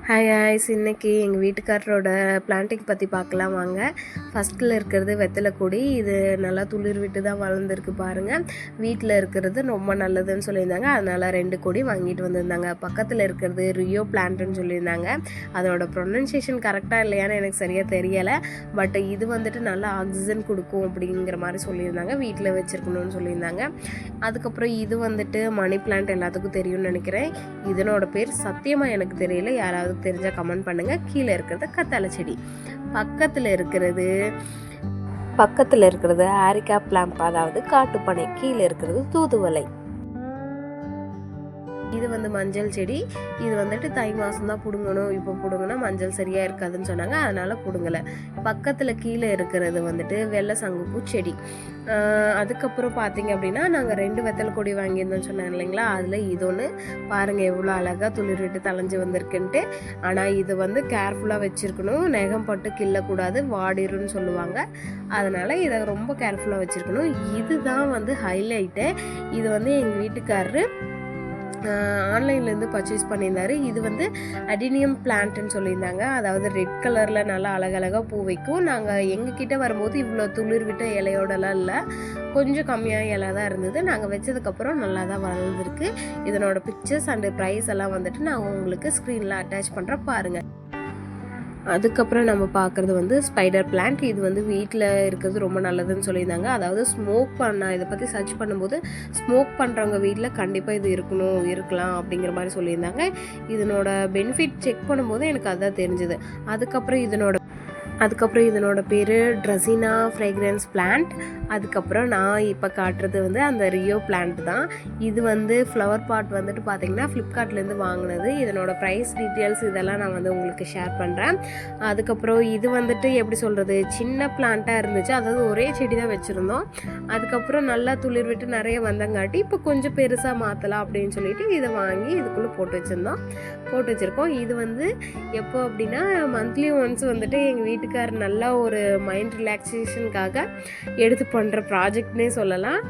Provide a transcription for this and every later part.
Hi ஹாய்ஸ், இன்றைக்கி எங்கள் வீட்டுக்காரரோட planting பற்றி பார்க்கலாம் வாங்க. ஃபஸ்ட்டில் இருக்கிறது வெத்தலை கொடி. இது நல்லா துளிர் விட்டு தான் வளர்ந்துருக்கு பாருங்கள். வீட்டில் இருக்கிறது ரொம்ப நல்லதுன்னு சொல்லியிருந்தாங்க, அதனால் 2 கொடி வாங்கிட்டு வந்திருந்தாங்க. பக்கத்தில் இருக்கிறது ரியோ பிளான்ட்டுன்னு சொல்லியிருந்தாங்க. அதோட ப்ரொனன்சியேஷன் கரெக்டாக இல்லையான்னு எனக்கு சரியாக தெரியலை. பட் இது வந்துட்டு நல்லா ஆக்சிஜன் கொடுக்கும் அப்படிங்கிற மாதிரி சொல்லியிருந்தாங்க. வீட்டில் வச்சுருக்கணும்னு சொல்லியிருந்தாங்க. அதுக்கப்புறம் இது வந்துட்டு மணி பிளான்ட் எல்லாத்துக்கும் தெரியும்னு நினைக்கிறேன். இதனோட பேர் சத்தியமாக எனக்கு தெரியல. யாராவது தெரிஞ்சால் கமெண்ட் பண்ணுங்கள். கீழே இருக்கிறது கத்தாழை செடி. பக்கத்தில் இருக்கிறது ஆரிக்கா பிளாம்ப், அதாவது காட்டுப்பனை. கீழே இருக்கிறது தூதுவளை. இது மஞ்சள் செடி. இது வந்துட்டு தை மாதம் தான் பிடுங்கணும். இப்போ பிடுங்கினா மஞ்சள் சரியாக இருக்காதுன்னு சொன்னாங்க, அதனால் பிடுங்கலை. பக்கத்தில் கீழே இருக்கிறது வந்துட்டு வெள்ளை சங்குப்பூ செடி. அதுக்கப்புறம் பார்த்திங்க அப்படின்னா நாங்கள் 2 வெத்தலை கொடி வாங்கியிருந்தோம்னு சொன்னாங்க இல்லைங்களா, அதில் இது ஒன்று பாருங்கள் எவ்வளோ அழகாக துளிர் விட்டு தளைஞ்சு வந்திருக்குன்ட்டு. ஆனால் இது கேர்ஃபுல்லாக வச்சுருக்கணும். நெகம் பட்டு கிள்ளக்கூடாது, வாடிருன்னு சொல்லுவாங்க. அதனால் இதை ரொம்ப கேர்ஃபுல்லாக வச்சுருக்கணும். இதுதான் ஹைலைட்டு. இது எங்கள் வீட்டுக்காரரு ஆன்லைன்லேருந்து பர்ச்சேஸ் பண்ணியிருந்தார். இது அடினியம் பிளான்ட்டுன்னு சொல்லியிருந்தாங்க. அதாவது ரெட் கலரில் நல்லா அழகழகாக பூ வைக்கும். நாங்கள் எங்ககிட்ட வரும்போது இவ்வளோ துளிர் விட்ட இலையோடலாம் இல்லை, கொஞ்சம் கம்மியாக இலை தான் இருந்தது. நாங்கள் வச்சதுக்கப்புறம் நல்லா தான் வளர்ந்துருக்கு. இதனோட பிக்சர்ஸ் அண்டு ப்ரைஸ் எல்லாம் நான் உங்களுக்கு ஸ்க்ரீனில் அட்டாச் பண்ணுறேன் பாருங்கள். அதுக்கப்புறம் நம்ம பார்க்குறது ஸ்பைடர் பிளான்ட். இது வீட்டில் இருக்கிறது ரொம்ப நல்லதுன்னு சொல்லியிருந்தாங்க. அதாவது இதை பற்றி சர்ச் பண்ணும்போது ஸ்மோக் பண்ணுறவங்க வீட்டில் கண்டிப்பாக இது இருக்கலாம் அப்படிங்கிற மாதிரி சொல்லியிருந்தாங்க. இதனோட பெனிஃபிட் செக் பண்ணும்போது எனக்கு அதுதான் தெரிஞ்சுது. அதுக்கப்புறம் இதனோட பேர் ட்ரெசினா ஃப்ரேக்ரன்ஸ் பிளான்ட். அதுக்கப்புறம் நான் இப்போ காட்டுறது அந்த ரியோ பிளான்ட் தான். இது ஃப்ளவர் பாட் பார்த்திங்கன்னா ஃப்ளிப்கார்ட்லேருந்து வாங்கினது. இதனோட ப்ரைஸ் டீட்டெயில்ஸ் இதெல்லாம் நான் உங்களுக்கு ஷேர் பண்ணுறேன். அதுக்கப்புறம் இது எப்படி சொல்கிறது, சின்ன பிளான்ட்டாக இருந்துச்சு. அதாவது ஒரே செடி தான் வச்சுருந்தோம். அதுக்கப்புறம் நல்லா துளிர் விட்டு நிறைய வந்தங்காட்டி இப்போ கொஞ்சம் பெருசாக மாற்றலாம் அப்படின்னு சொல்லிட்டு இதை வாங்கி இதுக்குள்ளே போட்டு வச்சுருக்கோம். இது எப்போ அப்படின்னா மந்த்லி ஒன்ஸ் எங்கள் வீட்டுக்கார் நல்லா ஒரு மைண்ட் ரிலாக்ஸேஷனுக்காக எடுத்து பண்ணுற ப்ராஜெக்ட்னே சொல்லலாம்.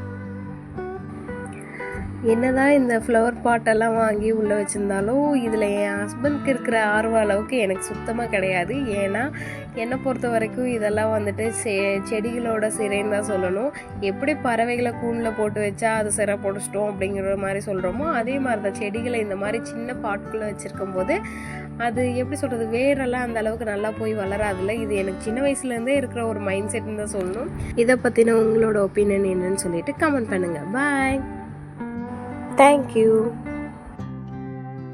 என்னதான் இந்த ஃப்ளவர் பாட்டெல்லாம் வாங்கி உள்ளே வச்சுருந்தாலும் இதில் என் ஹஸ்பண்ட்க்கு இருக்கிற ஆர்வம் அளவுக்கு எனக்கு சுத்தமாக கிடையாது. ஏன்னா என்னை பொறுத்த வரைக்கும் இதெல்லாம் செடிகளோட சிறைன்னு தான் சொல்லணும். எப்படி பறவைகளை கூண்டில் போட்டு வச்சா அது சிறை போட்டுச்சிட்டோம் அப்படிங்கிற மாதிரி சொல்கிறோமோ, அதே மாதிரி தான் செடிகளை இந்த மாதிரி சின்ன பாட்டுக்குள்ளே வச்சுருக்கும் போது அது எப்படி சொல்கிறது, வேரெல்லாம் அந்த அளவுக்கு நல்லா போய் வளராதில்ல. இது எனக்கு சின்ன வயசுலேருந்தே இருக்கிற ஒரு மைண்ட் செட்னு தான் சொல்லணும். இதை பற்றின உங்களோட ஒப்பீனியன் என்னன்னு சொல்லிட்டு கமெண்ட் பண்ணுங்கள். பாய். Thank you.